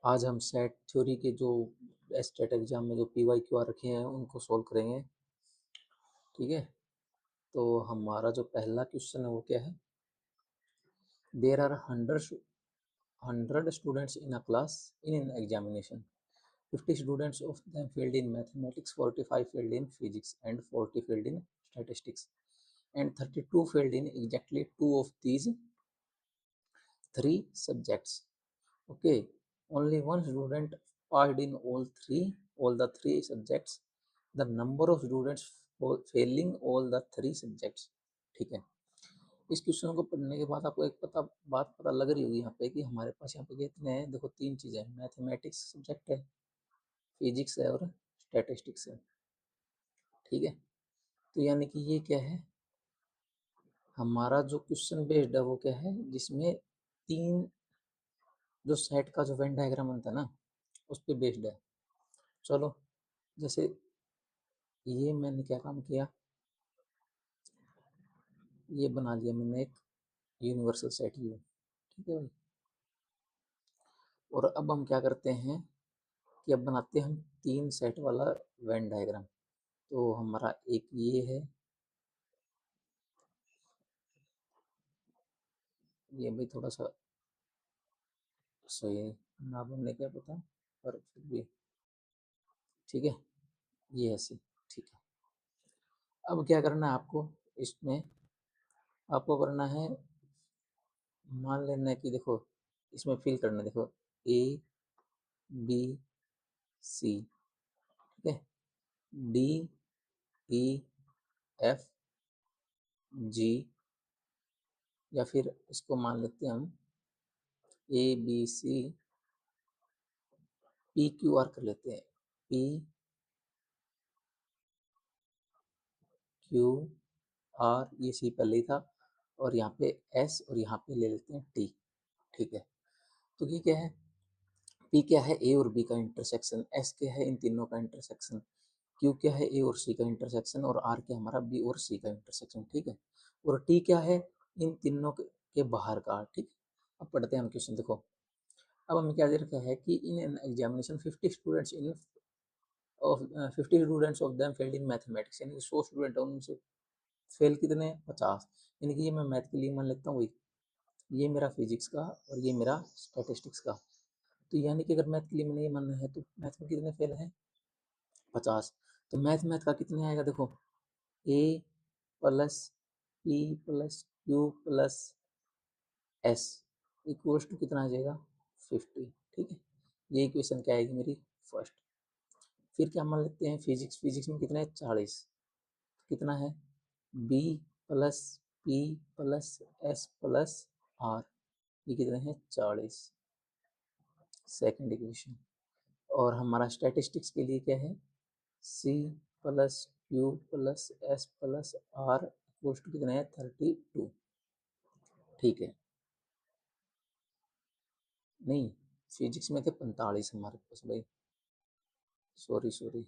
आज हम set theory के जो स्टेट एग्जाम में जो PYQR रखे हैं उनको सोल्व करेंगे। ठीक है, तो हमारा जो पहला क्वेश्चन है वो क्या है? There are 100 students in a class in an examination. 50 students of them failed in mathematics, 45 failed in physics, and 40 failed in statistics, and 32 failed in exactly two of these three subjects. Okay, only one student passed in all the three subjects. The number of students failing all the three subjects. ठीक है, इस question को पढ़ने के बाद आपको एक बात पता लग रही होगी यहाँ पे कि हमारे पास यहाँ पे कितने हैं। देखो, तीन चीजें हैं, मैथमेटिक्स सब्जेक्ट है, फिजिक्स है और स्टैटिस्टिक्स है। ठीक है, तो यानी कि ये क्या है, हमारा जो क्वेश्चन बेस्ड है वो क्या है, जिसमें तीन जो सेट का जो वेन डायग्राम बनता है ना, उस पर बेस्ड है। चलो, जैसे ये मैंने क्या काम किया, ये बना लिया मैंने एक यूनिवर्सल सेट यू। ठीक है भाई, और अब हम क्या करते हैं कि अब बनाते हैं हम तीन सेट वाला वेन डायग्राम। तो हमारा एक ये है, ये भी थोड़ा सा सही ना बनने क्या पता, पर फिर भी ठीक है, ये ऐसे। ठीक है, अब क्या करना है आपको, इसमें आपको करना है, मान लेना है कि देखो इसमें फिल करना है, देखो A B C, ठीक है, D E F G, या फिर इसको मान लेते हैं हम ABC PQR कर लेते हैं, PQR, ये C पहले ही था, और यहाँ पे S और यहाँ पे ले लेते हैं T। ठीक है, तो ये क्या है, P क्या है, A और B का इंटरसेक्शन, S क्या है, इन तीनों का इंटरसेक्शन, Q क्या है, A और C का इंटरसेक्शन, और R क्या है हमारा, B और C का इंटरसेक्शन। ठीक है, और T क्या है, इन तीनों के बाहर का। ठीक, अब पढ़ते हैं हम क्वेश्चन। देखो, अब हमें क्या दे रखा है कि in an examination 50 students in of 50 students of them failed in mathematics, यानी कि 100 स्टूडेंट है, उनसे फेल कितने, 50। यानी कि ये मैं मैथ के लिए मान लेता हूँ, ये मेरा फिजिक्स का और ये मेरा स्टैटिस्टिक्स का। तो यानी कि अगर मैथ के लिए मैंने ये मानना है तो मैथ में कितने फेल हैं, 50। तो मैथ मैथ का कितने आएगा, देखो A plus P plus Q plus S equals to कितना आ जाएगा, 50। ठीक है, ये इक्वेशन क्या आएगी मेरी, फर्स्ट। फिर क्या मान लेते हैं, फिजिक्स, फिजिक्स में कितना है, 40। कितना है, B plus P plus S plus R, ये कितने हैं, 40, सेकेंड इक्वेशन। और हमारा स्टैटिस्टिक्स के लिए क्या है, C plus Q plus S plus R equals to कितना है, 32। ठीक है, नहीं, फिजिक्स में थे 45 हमारे पास भाई, सॉरी सॉरी,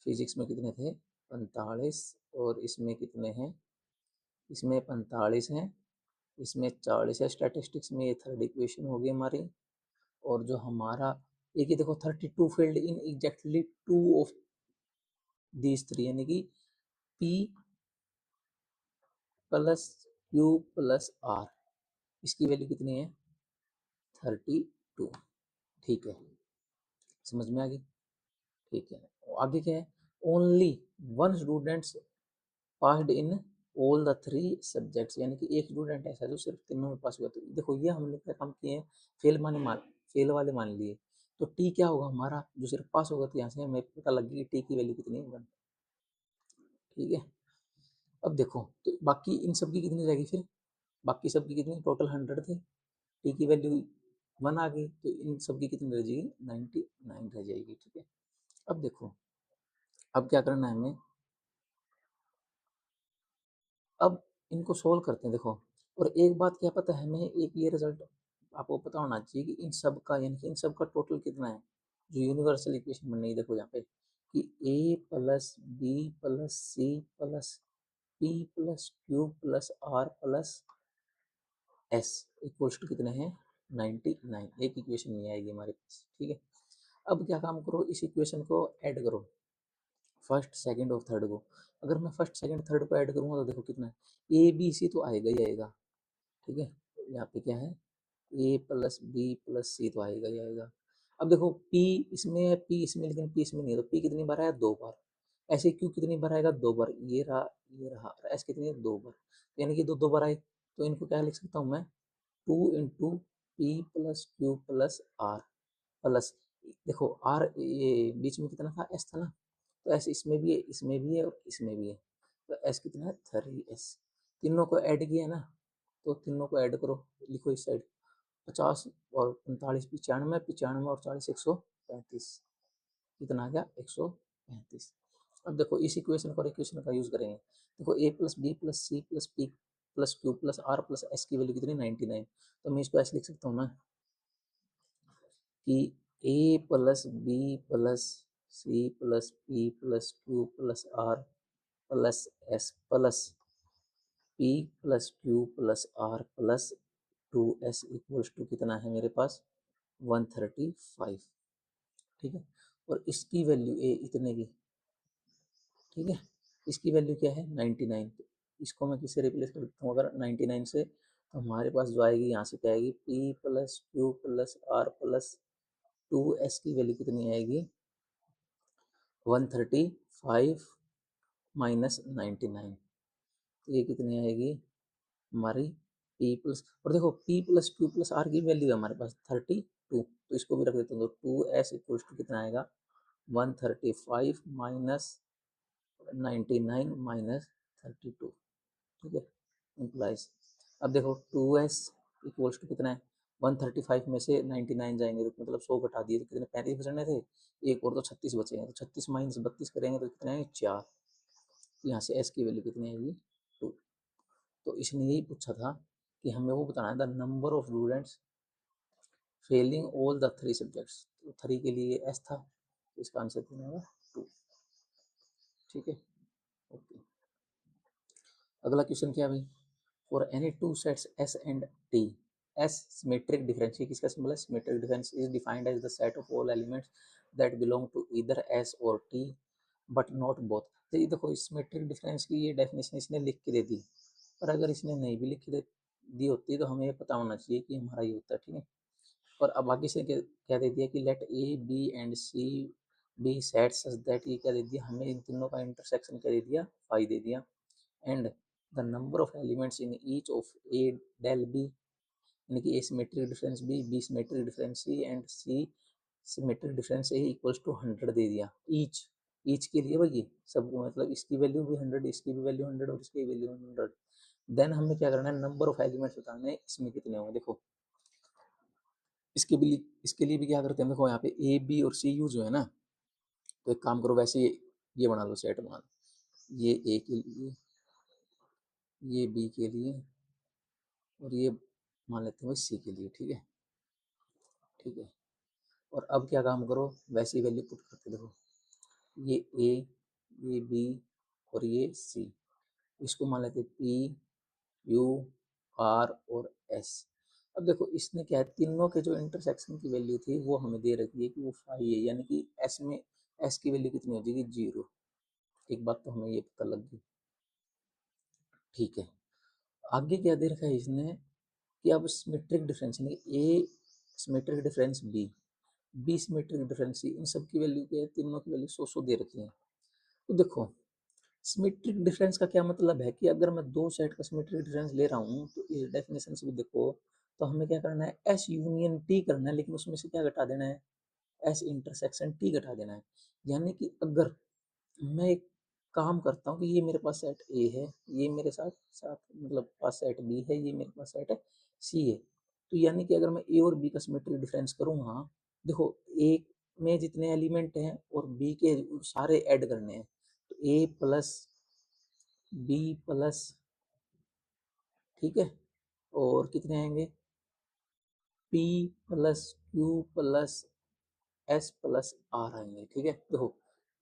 फिजिक्स में कितने थे, 45, और इसमें कितने हैं, इसमें 45 हैं, इसमें 40 है। स्टैटिस्टिक्स में ये थर्ड इक्वेशन होगी हमारी। और जो हमारा एक ही देखो, 32 field in exactly two of these three, यानी कि P plus Q plus R, इसकी वैल्यू कितनी है, 32। ठीक है, समझ में आ गई। ठीक है, आगे क्या है, only one students passed in all the three subjects, यानी कि एक स्टूडेंट ऐसा जो सिर्फ तीनों में पास हुआ। तो देखो ये हमने क्या काम किए हैं, फेल माने मान, फेल वाले मान लिए। तो टी क्या होगा हमारा, जो सिर्फ पास होगा, तो यहाँ से हमें पता लग गई टी की वैल्यू कितनी है, 1। ठीक है, अब देखो तो बाकी इन सब की कितनी रहेगी फिर, बाकी सब की कितनी, टोटल 100 थे, टी की वैल्यू 1 आ गई, तो इन सब की कितनी रह जाएगी, 99 रह जाएगी। ठीक है, अब देखो, अब क्या करना है हमें, अब इनको सोल्व करते हैं। देखो, और एक बात क्या पता है हमें, एक ये रिजल्ट आपको पता होना चाहिए कि इन सब का, यानी कि इन सब का टोटल कितना है, जो यूनिवर्सल इक्वेशन बनेगी। देखो यहाँ पे कि A plus B plus C plus P plus Q plus R plus S equals to कितने हैं, 99, एक इक्वेशन ये आएगी हमारे पास, ठीक है। अब क्या काम करो, इस इक्वेशन को ऐड करो, फर्स्ट सेकंड और थर्ड को। अगर मैं फर्स्ट सेकंड थर्ड को ऐड करूंगा तो देखो कितना है, ए बी सी तो आएगा ही आएगा, ठीक है। यहाँ पे क्या है, ए प्लस बी प्लस सी तो आएगा ही आएगा। अब देखो पी इसमें है, पी इसमें, लेकिन पी इसमें नहीं है, तो पी कितनी बार आया, 2 बार। ऐसे क्यू कितनी बार आएगा, 2 बार, ये रहा और एस कितनी है, 2 बार, यानी कि दो दो बार आए। तो इनको क्या लिख सकता हूँ मैं, 2 × P + Q + R प्लस, देखो आर ये बीच में कितना था, एस था ना, तो एस इसमें भी है, इसमें भी है और इसमें भी है, तो एस कितना है, 3s। तीनों को ऐड किया ना, तो तीनों को ऐड करो, लिखो इस साइड, 50 और 45, 95, 95 और 40, 135, कितना आ गया, 135। अब देखो इस इक्वेशन को और इक्वेशन का यूज करेंगे, देखो A plus B plus C plus P plus Q plus R plus S की वैल्यू कितनी, 99। तो मैं इसको ऐसे लिख सकता हूँ ना कि A plus B plus C plus P plus Q plus R plus S plus P plus Q plus R plus 2s equals to कितना है मेरे पास, 135, ठीक है। और इसकी वैल्यू ए इतने की, ठीक है, इसकी वैल्यू क्या है, 99। तो इसको मैं किससे रिप्लेस कर देता हूँ, अगर 99 से, तो हमारे पास जो आएगी यहाँ से क्या आएगी, P plus Q plus R plus 2s की वैल्यू कितनी आएगी, 135 माइनस 99, तो ये कितनी आएगी हमारी, पी प्लस, और देखो P plus Q plus R की वैल्यू है हमारे पास 32, तो इसको भी रख देते हैं, तो 2s इक्वल्स टू कितना आएगा, 135 माइनस 99 माइनस 32, ठीक है, इम्प्लाइज। अब देखो 2s इक्वल्स टू कितना है, 135 में से 99 जाएंगे तो मतलब 100 घटा दिए तो कितने, 35 बचने थे, एक और तो 36 बचेंगे, तो 36 माइनस 32 करेंगे तो कितने आएंगे, 4। तो यहाँ से s की वैल्यू कितनी आएगी, 2। तो इसने यही पूछा था कि हमें वो बताना है, the number of students failing all the 3 subjects, तो 3 के लिए एस था, तो इसका आंसर कितना होगा, 2, ठीक है, ओके। अगला क्वेश्चन क्या है भाई, for any two sets S and T, S symmetric difference, ये किसका सिंबल है, symmetric difference is defined as the set of all elements that belong to either S or T but not both. तो ये देखो symmetric difference की ये definition इसने लिख के दे दी, पर अगर इसने नहीं भी लिख के दी होती तो हमें ये पता होना चाहिए कि हमारा ये होता है, ठीक है। और अब आगे से क्या दे दिया कि let A B and C be set such that, ये क्या दे दिया हमें, इन तीनों का इंटरसेक्शन क्या दे दिया, फाई दे दिया, and the number of elements in each of A del B, यानी कि A symmetric difference B symmetric difference C and C symmetric difference A equals to 100 दे दिया, ईच के लिए भाई सब, मतलब इसकी वैल्यू भी 100, इसकी भी वैल्यू 100 और इसकी वैल्यू 100। देन हमें क्या करना है, नंबर ऑफ एलिमेंट्स बताना है इसमें कितने होंगे। देखो इसके लिए भी क्या करते हैं, देखो यहाँ पे ए बी और सी यू जो है ना, तो एक काम करो, वैसे ये बना लो सेट, मान ये ए के लिए, ये बी के लिए और ये मान लेते हैं सी के लिए, ठीक है, ठीक है। और अब क्या काम करो, वैसी वैल्यू पुट करके देखो, ये ए, ये बी और ये सी, इसको मान लेते पी यू आर और एस। अब देखो इसने क्या है, तीनों के जो इंटरसेक्शन की वैल्यू थी वो हमें दे रखी है कि वो 5 है, यानी कि एस में एस की वैल्यू कितनी हो जाएगी, 0। एक बात तो हमें ये पता लग गई, ठीक है। आगे क्या दे रखा है इसने कि अब सिमेट्रिक डिफरेंस, यानी A symmetric difference B symmetric difference C, इन सब की वैल्यू क्या है, तीनों की वैल्यू 100 दे रखी है। तो देखो सिमेट्रिक डिफरेंस का क्या मतलब है कि अगर मैं दो सेट का सिमेट्रिक डिफरेंस ले रहा हूँ तो इस डेफिनेशन से भी देखो, तो हमें क्या करना है, एस यूनियन टी करना है, लेकिन उसमें से क्या घटा देना है, एस इंटरसेक्शन टी घटा देना है। यानी कि अगर मैं एक काम करता हूँ कि ये मेरे पास सेट ए है, ये मेरे साथ साथ मतलब पास सेट बी है, ये मेरे पास सेट सी है, तो यानी कि अगर मैं ए और बी का सिमेट्रिक डिफरेंस करूँगा, देखो ए में जितने एलिमेंट हैं और बी के सारे ऐड करने हैं, तो ए प्लस बी प्लस, ठीक है, और कितने आएंगे, P plus Q plus S plus R आएंगे, ठीक है। देखो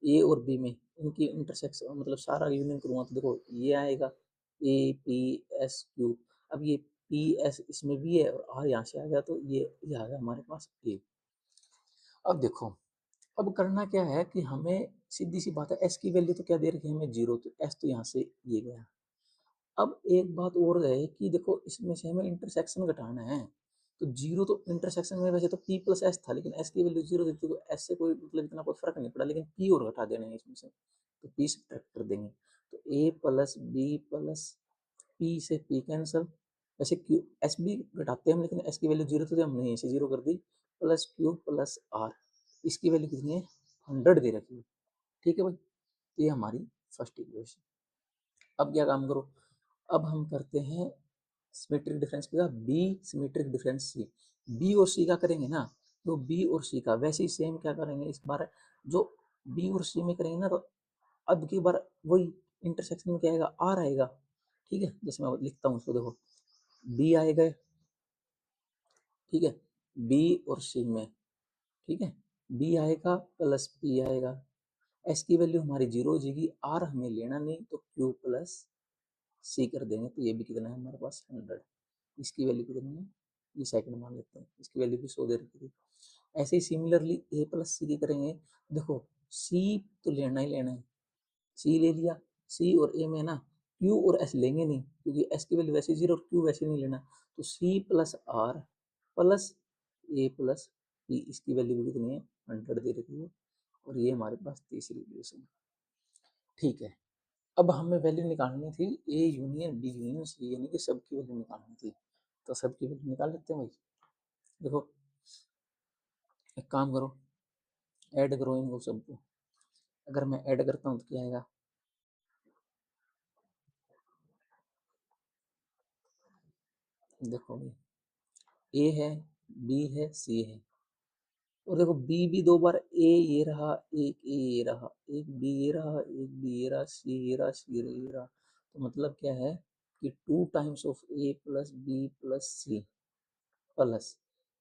ए और बी में इनकी इंटरसेक्शन मतलब सारा यूनियन करूँगा तो देखो ये आएगा ए पी एस क्यू। अब ये पी एस इसमें भी है और आर यहाँ से आ गया, तो ये आ गया हमारे पास ए। अब देखो, अब करना क्या है कि हमें सीधी सी बात है, एस की वैल्यू तो क्या दे रखी है हमें 0, तो एस तो यहाँ से ये गया। अब एक बात और है कि देखो इसमें से हमें इंटरसेक्शन घटाना है, तो 0 तो इंटरसेक्शन में वैसे तो p प्लस एस था, लेकिन एस की वैल्यू 0 देती है, तो एस से कोई मतलब इतना कोई फर्क नहीं पड़ा, लेकिन p और घटा देना है इसमें से, तो p सब्ट्रैक्ट कर देंगे, तो a plus B plus p से p कैंसल, वैसे q एस भी घटाते हैं हम, लेकिन एस की वैल्यू 0 तो हमने यहीं से 0 कर दी, प्लस q प्लस r, इसकी वैल्यू कितनी है 100 दे रखी है। ठीक है भाई, तो ये हमारी फर्स्ट इक्वेशन। अब क्या काम करो, अब हम करते हैं सिमेट्रिक डिफरेंस का बी सिमेट्रिक डिफरेंस सी। बी और सी का करेंगे ना, तो बी और सी का वैसे ही सेम क्या करेंगे इस बार, जो बी और सी में करेंगे ना, तो अब की बार वही इंटरसेक्शन में क्या आएगा, आर आएगा। ठीक है, जैसे मैं लिखता हूँ उसको, देखो बी आएगा, ठीक है, बी और सी में, ठीक है, बी आएगा प्लस पी आएगा, एस की वैल्यू हमारी 0 हो जाएगी, आर हमें लेना नहीं, तो क्यू प्लस सी कर देंगे, तो ये भी कितना है हमारे पास 100। इसकी वैल्यू कितनी है, ये सेकंड मान लेते हैं, इसकी वैल्यू भी 100 दे रखी थी। ऐसे ही सिमिलरली ए प्लस सी की करेंगे, देखो सी तो लेना ही लेना है, सी ले लिया, सी और ए में ना क्यू और एस लेंगे नहीं, क्योंकि एस की वैल्यू वैसे 0 और क्यू वैसे नहीं लेना, तो C plus R plus A plus B, इसकी वैल्यू भी कितनी है 100 दे रखी है, और ये हमारे पास तीसरी इक्वेशन। ठीक है, अब हमें वैल्यू निकालनी थी A union B union C, यानी कि सबकी वैल्यू निकालनी थी, तो सबकी वैल्यू निकाल लेते हैं भाई। देखो एक काम करो, ऐड करो इनको सबको, अगर मैं ऐड करता हूँ तो क्या आएगा, देखो भाई ए है, बी है, सी है, और देखो बी भी दो बार, ए ये रहा, एक ए ये रहा, एक बी ये रहा, एक बी ये रहा, सी ये रहा, सी ये रहा, तो मतलब क्या है कि 2 times of A plus B plus C, plus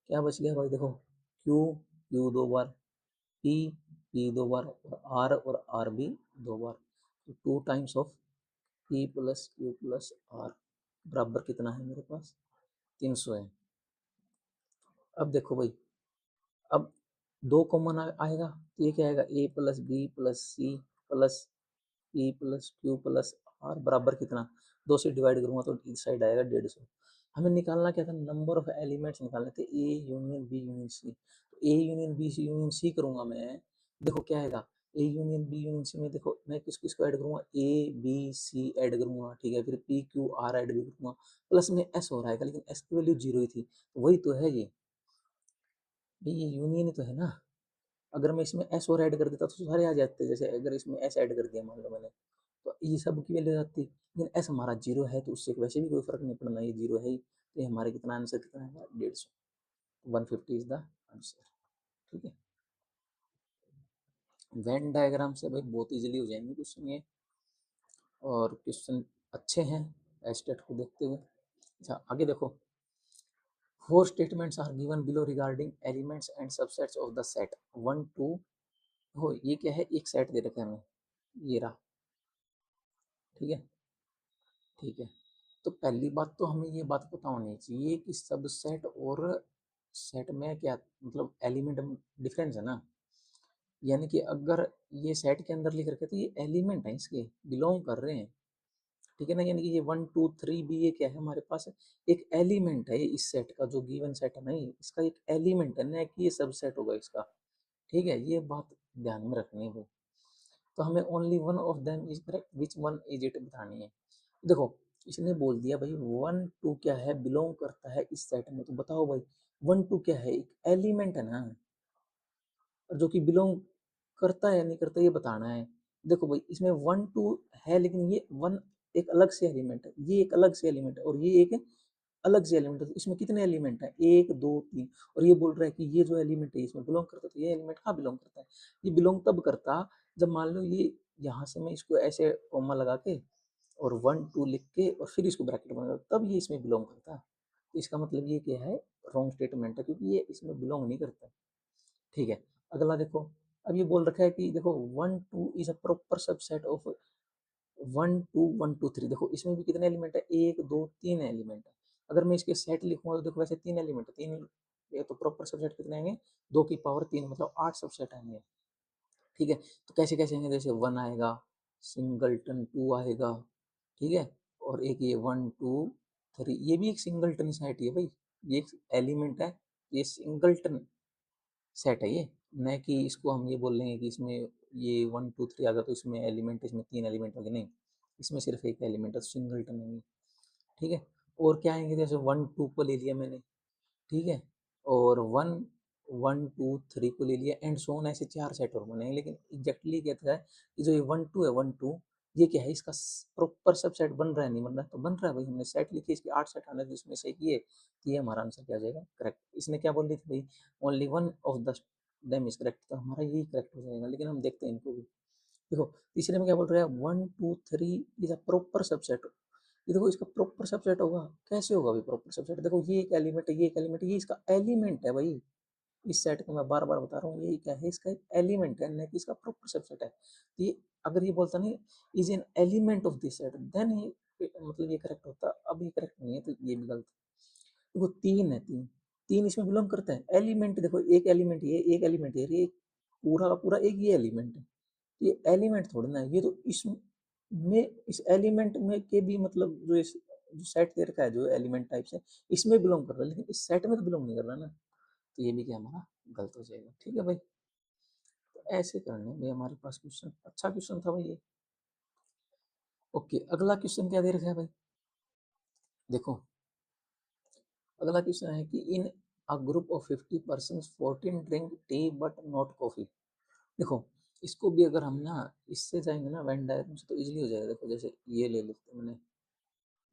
क्या बच गया भाई, देखो क्यू, क्यू दो बार, पी, पी दो बार, और आर भी दो बार, तो 2 times of P plus Q plus R बराबर कितना है मेरे पास 300 है। अब देखो भाई, अब दो कॉमन आएगा, तो ये क्या आएगा, A plus B plus C plus P plus Q plus R बराबर कितना, 2 से डिवाइड करूंगा तो इस साइड आएगा 150। हमें निकालना क्या था, नंबर ऑफ एलिमेंट्स निकालने थे, A union B union C, तो A union B union C करूंगा मैं, देखो क्या आएगा, A union B union C में देखो मैं किस किसको ऐड करूंगा, ए बी सी ऐड करूंगा, ठीक है, फिर पी क्यू आर ऐड भी करूंगा, प्लस में एस हो रहा है, लेकिन एस की वैल्यू 0 ही थी, तो वही तो है ये भाई, ये यूनियन ही तो है ना। अगर मैं इसमें एस और ऐड कर देता तो सारे आ जाते, जैसे अगर इसमें एस ऐड कर दिया मान लो मैंने, तो ये सब की वैल्यू आती, लेकिन एस हमारा 0 है, तो उससे वैसे भी कोई फर्क नहीं पड़ना, ये 0 है ही, तो ये हमारे कितना आंसर कितना है 150, 150 इज द आंसर। ठीक है, वेन डायग्राम से भाई बहुत इजीली हो जाएंगे क्वेश्चन ये, और क्वेश्चन अच्छे हैं एस्टेट को देखते हुए। अच्छा आगे देखो, 4 statements are given below regarding elements and subsets of the set 1 2, हो ये क्या है, एक सेट दे रखा है हमें, ये रहा, ठीक है, ठीक है, तो पहली बात तो हमें ये बात पता होनी चाहिए कि सबसेट और सेट में क्या मतलब एलिमेंट डिफरेंस है ना, यानी कि अगर ये सेट के अंदर लिख रखे तो ये एलिमेंट है, इसके बिलोंग कर रहे हैं, ठीक है ना, यानी कि ये 1 2 3 भी ये क्या है हमारे पास एक एलिमेंट है, इस सेट का जो गिवन सेट है ना, इसका एक एलिमेंट है ना, कि ये सबसेट होगा इसका, ठीक है, ये बात ध्यान में रखनी है। तो हमें only one of them is correct, which one is it बतानी है। देखो इसने बोल दिया भाई 1 2 क्या है, बिलोंग करता है इस सेट में, तो बताओ भाई 1 2 क्या है, एक एलिमेंट है ना, और जो कि बिलोंग करता है या नहीं करता ये बताना है। देखो भाई इसमें 1 2 है, लेकिन ये वन एक अलग से एलिमेंट है, ये एक अलग से एलिमेंट है, और ये एक अलग से एलिमेंट है, तो इसमें कितने एलिमेंट है, 1 2 3, और ये बोल रहा है कि ये जो एलिमेंट है इसमें बिलोंग करता है, तो ये एलिमेंट कहाँ बिलोंग करता है, ये बिलोंग तब करता जब मान लो ये यहाँ से मैं इसको ऐसे कॉमा लगा के और 1 2 लिख के और फिर इसको ब्रैकेट बना, तब ये इसमें बिलोंग करता है, तो इसका मतलब ये क्या है, रॉन्ग स्टेटमेंट है, क्योंकि ये इसमें बिलोंग नहीं करता। ठीक है, अगला देखो, अब ये बोल रखा है कि देखो 1 2 is a proper subset of 1 2 1 2 3, देखो इसमें भी कितने एलिमेंट है, 1 2 3 एलिमेंट है, अगर मैं इसके सेट लिखूंगा तो देखो वैसे 3 एलिमेंट है, 3, ये तो प्रॉपर सबसेट कितने आएंगे, 2 की पावर 3 मतलब 8 सबसेट आएंगे। ठीक है, तो कैसे कैसे आएंगे, जैसे 1 आएगा, सिंगलटन 2 आएगा, ठीक है, और एक ये 1 2 3, ये भी एक सिंगलटन सेट ही है भाई, ये एक एलिमेंट है, ये सिंगलटन सेट है ये, न कि इसको हम ये बोल लेंगे कि इसमें ये 1 2 3 आ गया तो इसमें एलिमेंट, इसमें 3 एलिमेंट होंगे, नहीं, इसमें सिर्फ एक एलिमेंट है, सिंगलटन है ये। ठीक है, और क्या आएंगे, जैसे 1 2 को ले लिया मैंने, ठीक है, और 1 1 2 3 को ले लिया, एंड सो ऑन, ऐसे 4 सेट और बनेंगे, लेकिन एग्जैक्टली कहता है कि जो ये 1 2 है, 1 2 ये क्या है, इसका प्रॉपर सब सेट बन रहा है, नहीं बन रहा है, तो बन रहा है भाई, हमने सेट लिखी, इसके 8 सेट आने जिसमें से किए, तो ये हमारा आंसर क्या आ जाएगा, करेक्ट। इसने क्या बोल दी थी भाई, only one of the them is correct, तो हमारा यही करेक्ट हो जाएगा, लेकिन हम देखते हैं इनको भी। देखो तीसरे में क्या बोल रहा है, 1 2 3 इज अ प्रॉपर सबसेट, ये देखो इसका प्रॉपर सबसेट होगा, कैसे होगा भाई प्रॉपर सबसेट, देखो ये एक एलिमेंट है, ये एक एलिमेंट है, ये इसका एलिमेंट है भाई, इस सेट को मैं बार बार बता रहा हूँ, ये क्या है, इसका एक एलिमेंट है, न कि इसका प्रॉपर सबसेट है, तो ये अगर ये बोलता नहीं is an element of this set, then ये मतलब ये करेक्ट होता, अब ये करेक्ट नहीं है, तो ये भी गलत। देखो 3 है, 3 3 इसमें बिलोंग करता है, एलिमेंट देखो एक एलिमेंट ये, एक एलिमेंट ये पूरा का पूरा एक ये एलिमेंट है, ये एलिमेंट थोड़ी ना है, ये तो इसमें इस एलिमेंट में के भी मतलब जो इस जो सेट दे रखा है, जो एलिमेंट टाइप्स है, इसमें बिलोंग कर रहा है, लेकिन इस सेट में तो बिलोंग नहीं कर रहा ना, तो ये भी क्या हमारा गलत हो जाएगा। ठीक है भाई, तो ऐसे करने में हमारे पास क्वेश्चन, अच्छा क्वेश्चन था भाई ये। ओके, अगला क्वेश्चन क्या दे रखा है भाई, देखो अगला क्वेश्चन है कि in a group of 50 person 14 drink tea but not coffee. देखो इसको भी अगर हम ना इससे जाएंगे ना वेन डायग्राम से, तो इजीली हो जाएगा। देखो जैसे ये ले लेते हैं, मैंने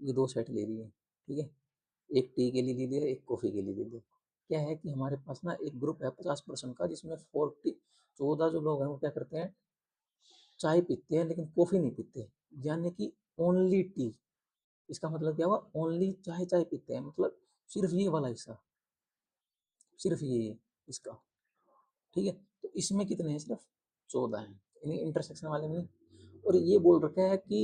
ये 2 सेट ले लिए, ठीक है, एक टी के लिए ले लिया, एक कॉफ़ी के लिए ले लिया। क्या है कि हमारे पास ना एक ग्रुप है 50% का, जिसमें 14 जो लोग हैं वो क्या करते हैं, चाय पीते हैं लेकिन कॉफ़ी नहीं पीते, यानी कि ओनली टी। इसका मतलब क्या हुआ, ओनली चाय चाय पीते हैं, मतलब सिर्फ ये वाला हिस्सा, सिर्फ ये इसका। ठीक है, तो इसमें कितने हैं, सिर्फ 14 हैं, यानी इंटरसेक्शन वाले में। और ये बोल रखा है कि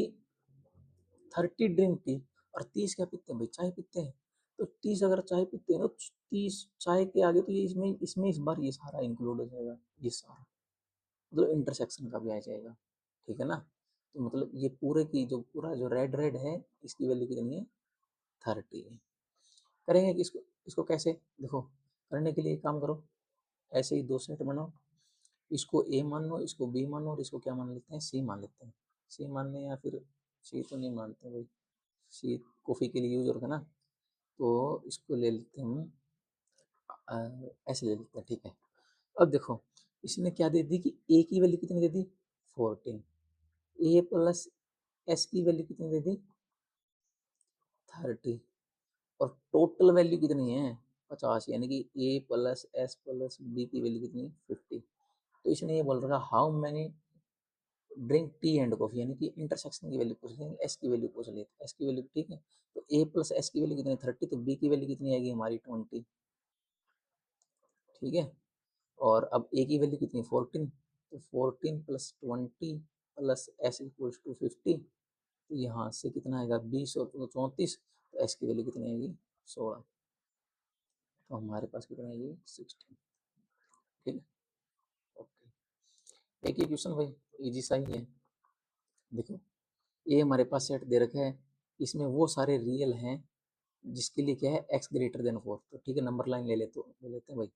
30 ड्रिंक टी, और 30 क्या पीते हैं भाई, चाय पीते हैं, तो 30 अगर चाय पीते हैं ना, 30 चाय के आगे तो ये इसमें इसमें इस बार ये सारा इंक्लूड हो जाएगा, ये सारा मतलब इंटरसेक्शन का भी आ जाएगा। ठीक है ना, तो मतलब ये पूरे की जो पूरा जो रेड रेड है, इसकी वैल्यू कितनी है, 30 है। करेंगे कि इसको कैसे, देखो करने के लिए एक काम करो, ऐसे ही 2 सेट बनाओ, इसको ए मान लो, इसको बी मानो, और इसको क्या मान लेते हैं, सी मान लेते हैं। सी मानने, या फिर सी तो नहीं मानते भाई, सी कॉफ़ी के लिए यूज होगा ना, तो इसको ले लेते हैं हम, ऐसे ले लेते हैं। ठीक है, अब देखो इसने क्या दे दी कि ए की वैल्यू कितनी दे दी, 14, ए प्लस एस की वैल्यू कितनी दे दी, 30, और टोटल वैल्यू कितनी है, 50, यानी कि A plus S plus B की वैल्यू कितनी, 50। तो इसने ये बोल रखा how many drink tea and coffee, यानी कि इंटरसेक्शन की वैल्यू पूछ ली, एस की वैल्यू पूछ ली, एस की वैल्यू, ठीक है, तो ए प्लस एस की वैल्यू कितनी, 30, तो बी की वैल्यू कितनी आएगी हमारी, 20। ठीक है, और अब ए की वैल्यू कितनी, 14, तो 14 plus 20 plus S equals to 50, तो यहाँ से कितना आएगा, 20 और 34, तो एस की वैल्यू कितनी आएगी, 16, तो हमारे पास कितना आएगी, 16। ठीक है, ओके, एक ही क्वेश्चन भाई, इजी सा ही है। देखो ये हमारे पास सेट दे रखा है, इसमें वो सारे रियल हैं जिसके लिए क्या है, एक्स ग्रेटर देन 4, तो ठीक है, नंबर लाइन ले लेते हैं भाई।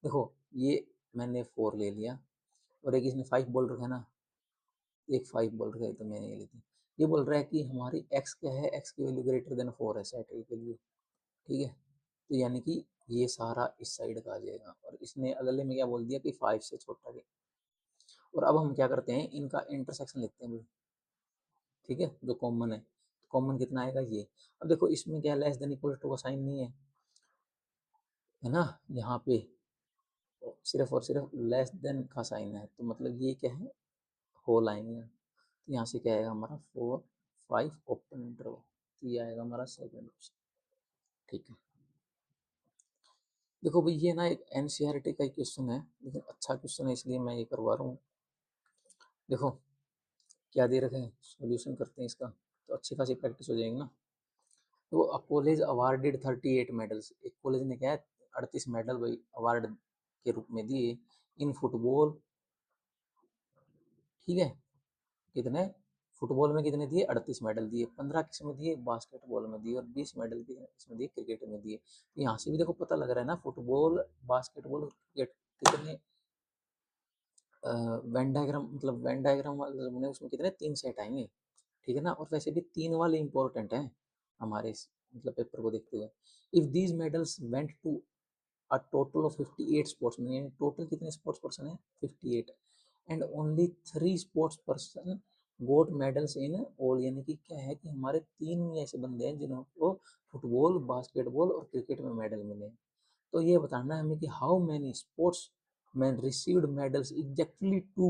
देखो ये मैंने 4 ले लिया, और एक इसने 5 बोल रखा है ना, एक 5 बोल रखा है, तो मैंने ये लेती, ये बोल रहा है कि हमारी एक्स क्या है, एक्स की वैल्यू ग्रेटर देन 4 है सेट ए के लिए। ठीक है, तो यानी कि ये सारा इस साइड का आ जाएगा, और इसने अगले में क्या बोल दिया कि 5 से छोटा है। और अब हम क्या करते हैं, इनका इंटरसेक्शन लेते हैं भाई, ठीक है, जो कॉमन है, कॉमन कितना आएगा ये। अब देखो इसमें क्या, लेस देन इक्वल टू का साइन नहीं है ना, यहाँ पे सिर्फ और सिर्फ लेस देन का साइन है, तो मतलब ये क्या है, होल आएंगे, तो यहाँ से क्या आएगा हमारा, 4 5 ओपन इंटरवल, तो ये आएगा हमारा सेकंड ऑप्शन। ठीक है, देखो भाई ये ना एक एनसीईआरटी का क्वेश्चन है, लेकिन अच्छा क्वेश्चन है, इसलिए मैं ये करवा रहा हूँ। देखो क्या दे रखे हैं, सॉल्यूशन करते हैं इसका, तो अच्छी खासी प्रैक्टिस हो जाएगी ना। तो अ कॉलेज अवार्डेड 38 मेडल्स, एक कॉलेज ने क्या है 38 मेडल भाई अवार्ड के रूप में दिए इन फुटबॉल, ठीक है। कितने, फुटबॉल में कितने दिए 38 मेडल दिए, 15 किस में दिए बास्केटबॉल में दिए और 20 मेडल किसमें दिए क्रिकेट में दिए। तो यहाँ से भी देखो पता लग रहा है ना फुटबॉल, बास्केटबॉल और क्रिकेट कितने वेन डायग्राम, मतलब वेन डायग्राम वाले में उसमें कितने 3 सेट आएंगे, ठीक है ना। और वैसे भी 3 वाले इंपॉर्टेंट हैं हमारे इस मतलब पेपर को देखते हुए। If these medals went to a total of 58 sportsman, total कितने स्पोर्ट्स पर्सन है 58, and only 3 sports person got medals in all, यानी कि क्या है कि हमारे 3 ही ऐसे बंदे हैं जिनको फुटबॉल, बास्केटबॉल और क्रिकेट में मेडल मिले। तो ये बताना है हमें कि how many sports man received medals exactly two,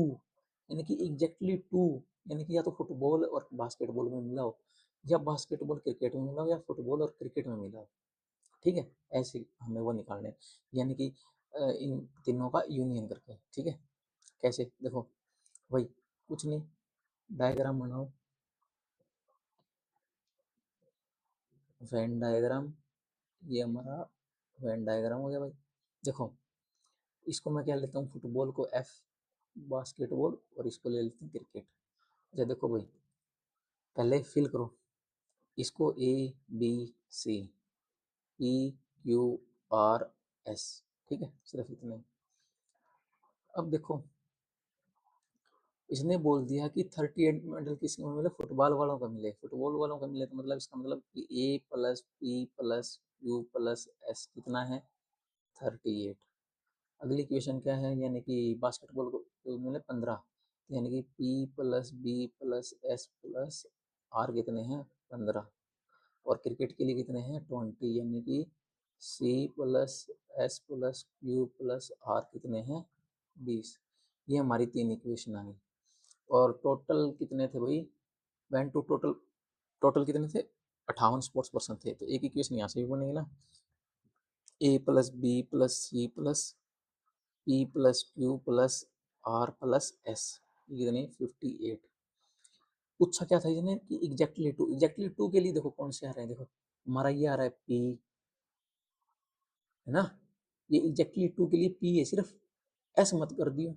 यानी कि एग्जैक्टली टू, यानी कि या तो फुटबॉल और बास्केटबॉल में मिला हो, या बास्केटबॉल क्रिकेट में मिला हो, या फुटबॉल और क्रिकेट में मिला हो, ठीक है। ऐसे हमें वो निकालने हैं, यानी कि इन तीनों का यूनियन करके, ठीक है। कैसे देखो भाई, कुछ नहीं, डायग्राम बनाओ, वेन डायग्राम, ये हमारा वेन डायग्राम हो गया भाई। देखो इसको मैं क्या लेता हूँ, फुटबॉल को एफ, बास्केटबॉल और इसको ले लेते हैं क्रिकेट। अच्छा देखो भाई, पहले फिल करो इसको, A B C, P Q R S, ठीक है, सिर्फ इतने। अब देखो इसने बोल दिया कि 38 मेडल किसको मिले, फुटबॉल वालों को मिले, फुटबॉल वालों को मिले, तो मतलब इसका मतलब कि A plus P plus Q plus S कितना है 38। अगली क्वेश्चन क्या है, यानी कि बास्केटबॉल को मिले 15, यानी कि P plus B plus S plus R कितने हैं 15, और क्रिकेट के लिए कितने हैं 20, यानी कि C plus S plus Q plus R कितने हैं 20। ये हमारी 3 इक्वेशन आ गई। और टोटल कितने थे भाई, वन टू टोटल, टोटल कितने थे 58 स्पोर्ट्स पर्सन थे, तो एक इक्वेशन यहाँ से भी बनेगी ना, A plus B plus C plus P plus Q plus R plus S, ये कितने 58। पूछा क्या था इसने कि एग्जैक्टली टू, एग्जैक्टली टू के लिए देखो कौन से आ रहे हैं, देखो हमारा ये आ रहा है पी, है ना, ये एग्जैक्टली टू के लिए पी है, सिर्फ एस मत कर दियो,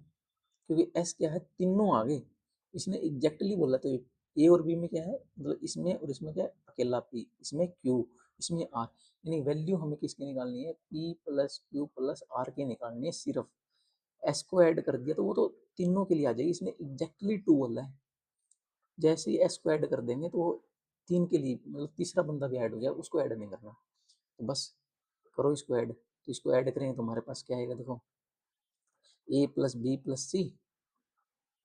क्योंकि एस क्या है तीनों आ गए, इसने एग्जैक्टली बोला, तो ए और बी में क्या है, मतलब इसमें और इसमें क्या है अकेला पी, इसमें क्यू, इसमें आर, यानी वैल्यू हमें किसकी निकालनी है, P plus Q plus R की निकालनी है सिर्फ। एस को ऐड कर दिया तो वो तो तीनों के लिए आ जाएगी, इसने एग्जैक्टली टू बोला है, जैसे ही एस को ऐड कर देंगे तो वो 3 के लिए, मतलब तीसरा बंदा भी ऐड हो जाए, उसको ऐड नहीं करना, तो बस करो इसको ऐड। तो इसको ऐड करेंगे तो हमारे पास क्या आएगा, देखो A plus B plus C,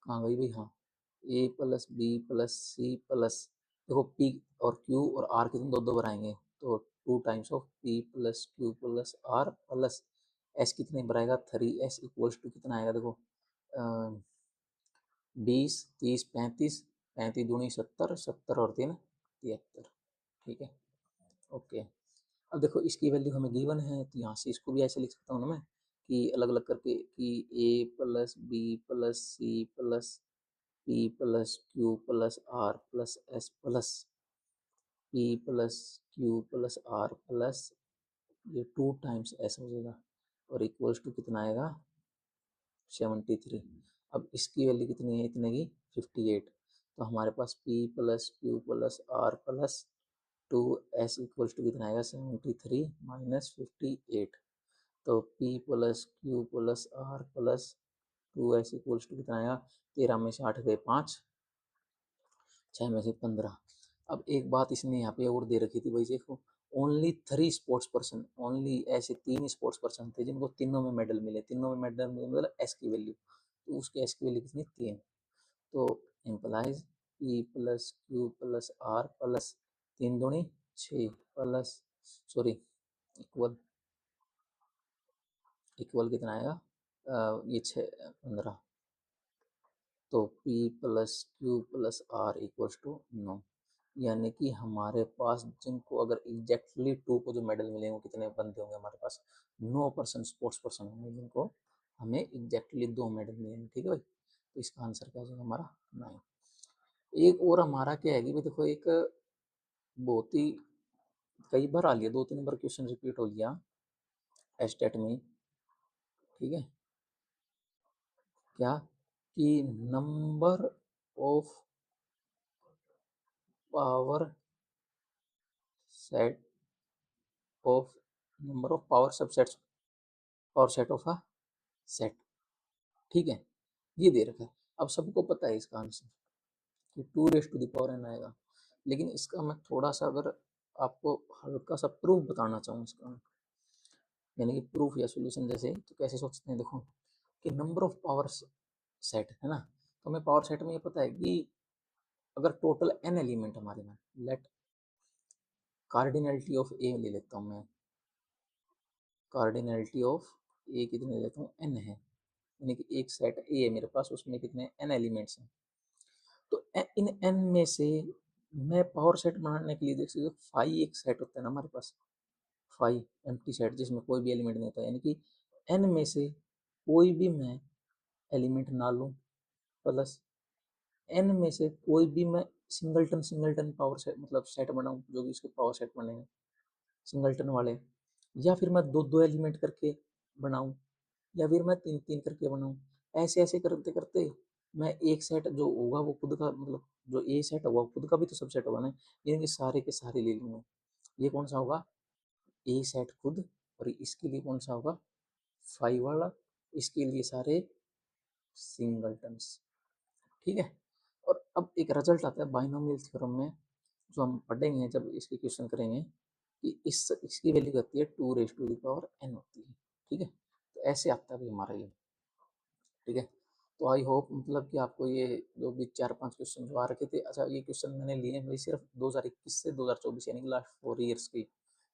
कहाँ गई भाई, हाँ, A plus B plus C plus, देखो पी और क्यू और आर कितने दो दो बार आएंगे, तो 2 times of P plus Q plus R plus S कितने बार आएगा 3 एस इक्वल्स टू कितना आएगा, देखो 20 30 35, 35 दूनी 70, 70 और 3 73, ठीक है, ओके। अब देखो इसकी वैल्यू हमें गिवन है, तो यहाँ से इसको भी ऐसे लिख सकता हूँ ना मैं, कि अलग अलग करके कि A plus B plus C plus P plus Q plus R plus S plus P plus Q plus R plus ये 2 टाइम्स एस हो जाएगा, और इक्वल्स टू कितना आएगा 73। अब इसकी वैल्यू कितनी है इतने की 58, तो हमारे पास P plus Q plus R plus 2s equals to कितना आएगा 73 माइनस 58, तो P plus Q plus R plus 2s equals to कितना आएगा, 13 में से 8 गए 5, 6 में से 15। अब एक बात इसने यहाँ पे और दे रखी थी भाई, देखो ओनली 3 स्पोर्ट्स पर्सन, ओनली ऐसे 3 स्पोर्ट्स पर्सन थे जिनको तीनों में मेडल मिले, तीनों में मेडल मिले मतलब एस की वैल्यू, तो उसके एस की वैल्यू कितनी 3, तो implies P plus Q plus R plus 3 दूनी 6 प्लस, सॉरी, इक्वल, इक्वल कितना आएगा ये 6 15, तो P plus Q plus R equals to 9, यानी कि हमारे पास जिनको अगर एग्जैक्टली टू को जो मेडल मिले वो कितने बंदे होंगे हमारे पास 9% स्पोर्ट्स पर्सन होंगे जिनको हमें एग्जैक्टली 2 मेडल मिले, ठीक है भाई। तो इसका आंसर क्या हो जाएगा हमारा 9। एक और हमारा क्या है कि भाई देखो एक बहुत ही कई बार आ लिया, 2-3 बार क्वेश्चन रिपीट हो गया एस्टेट में, ठीक है। क्या कि number of power set of number of power subsets, power set of a set, ठीक है। ये दे रखा है। अब सबको पता है इसका आंसर कि 2 raise to the power n आएगा, लेकिन इसका मैं थोड़ा सा अगर आपको हल्का सा प्रूफ बताना चाहूँ इसका, यानी कि प्रूफ या सोल्यूशन जैसे, तो कैसे सोचते हैं देखो, कि नंबर ऑफ पावर सेट है ना, तो हमें पावर सेट में ये पता है कि अगर टोटल n एलिमेंट हमारे में, लेट कार्डिनलिटी ऑफ ए ले लेता हूँ मैं, कार्डिनलिटी ऑफ ए कितने ले लेता हूँ, n है, यानी कि एक सेट ए है मेरे पास, उसमें कितने n एलिमेंट्स हैं। तो इन n में से मैं पावर सेट बनाने के लिए देख सकते हो, फाई एक सेट होता है ना हमारे पास, फाई एम्प्टी सेट जिसमें कोई भी एलिमेंट नहीं होता, यानी कि n में से कोई भी मैं एलिमेंट ना लूँ, प्लस n में से कोई भी मैं सिंगलटन पावर सेट मतलब सेट बनाऊँ, जो भी इसके पावर सेट बनेंगे सिंगलटन वाले, या फिर मैं दो दो एलिमेंट करके बनाऊँ, या फिर मैं तीन तीन करके बनाऊँ, ऐसे ऐसे करते करते मैं एक सेट जो होगा वो खुद का मतलब जो ए सेट होगा खुद का भी तो सबसेट होगा ना, यानी कि सारे के सारे ले लूँगा। ये कौन सा होगा, ए सेट खुद, और इसके लिए कौन सा होगा, फाइव वाला, इसके लिए सारे सिंगलटन्स, ठीक है। और अब एक रिजल्ट आता है बाइनोमियल थ्योरम में, जो हम पढ़ेंगे जब इसके क्वेश्चन करेंगे, कि इसकी वैल्यू होती है 2 raise to the power n होती है, ठीक है। तो ऐसे आता है भाई हमारा ये, ठीक है। तो आई होप मतलब कि आपको ये जो भी 4-5 क्वेश्चन जो आ रखे थे, अच्छा ये क्वेश्चन मैंने लिए हैं भाई सिर्फ 2021 से 2024, यानी कि लास्ट 4 ईयर्स की,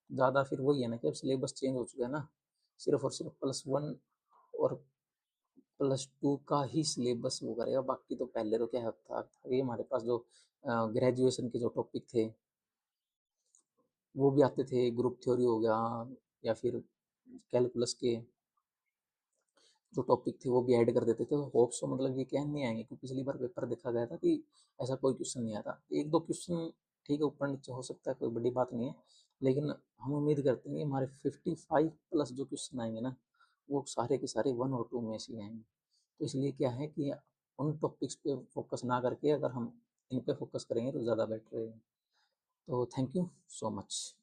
ज़्यादा फिर वही है ना कि अब सिलेबस चेंज हो चुका है ना, सिर्फ और सिर्फ +1 और +2 का ही सिलेबस वो करेगा, बाकी तो पहले तो क्या था ये हमारे पास जो ग्रेजुएशन के जो टॉपिक थे वो भी आते थे, ग्रुप थ्योरी हो गया, या फिर कैलकुलस के जो टॉपिक थे वो भी ऐड कर देते थे। होप सो मतलब ये क्या नहीं आएंगे, क्योंकि पिछली बार पेपर देखा गया था कि ऐसा कोई क्वेश्चन नहीं आया था, एक दो क्वेश्चन ठीक है ऊपर नीचे हो सकता है, कोई बड़ी बात नहीं है, लेकिन हम उम्मीद करते हैं कि हमारे 55+ जो क्वेश्चन आएंगे ना, वो सारे के सारे 1 और 2 में से आएंगे। तो इसलिए क्या है कि उन टॉपिक्स पे फोकस ना करके अगर हम इन पे फोकस करेंगे तो ज़्यादा बेटर रहेगा। तो थैंक यू सो मच।